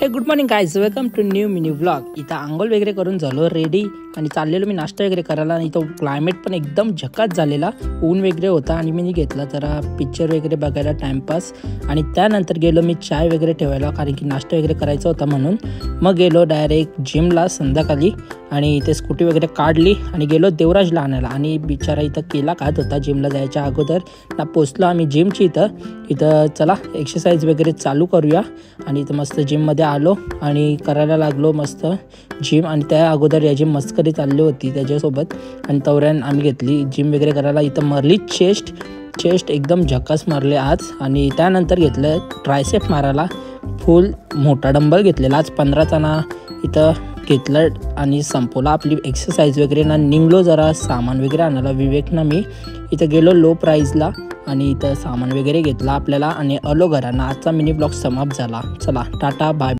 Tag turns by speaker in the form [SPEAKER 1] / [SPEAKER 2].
[SPEAKER 1] हे good morning guys, welcome to new mini vlog. इथं आंघोळ वगैरे करून झालो रेडी आणि चाललेलो मी नाश्ता वगैरे करायला। आणि इथं क्लायमेट पण एकदम झकास झालेला, ऊन वगैरे होता आणि मी घेतला जरा पिक्चर वगैरे बघायला टाइमपास। आणि त्यानंतर गेलो मी चाय वगैरे ठेवायला, कारण की नाश्ता वगैरे करायचा होता म्हणून। मग गेलो डायरेक्ट जिमला संध्याकाळी आणि इथे स्कूटी वगैरे काढली आणि गेलो देवराजला आणायला। आणि बिचारा इथं केला खात होता जिमला जायच्या अगोदर ना। पोचलो आम्ही जिमची इथं चला एक्सरसाइज वगैरे चालू करूया। आणि इथं मस्त जिममध्ये आलो आणि करायला लागलो मस्त जिम। आणि त्या अगोदर याची मस्करी चालली होती त्याच्यासोबत आणि तवऱ्यान आम्ही घेतली जिम वगैरे करायला। इथं मारली चेस्ट एकदम झकास मारले आज। आणि त्यानंतर घेतलं ट्रायसेप मारायला, फुल मोठा डंबल घेतलेला आज 15चा ना इथं घेतलं आणि संपवला आपली एक्सरसाइज वगैरे ना। निघलो जरा सामान वगैरे आणायला विवेक ना मी। इथं गेलो लो प्राईजला आणि इथं सामान वगैरे घेतला आपल्याला आणि आलो घरांना। आजचा मिनी ब्लॉग समाप्त झाला। चला टाटा बाय।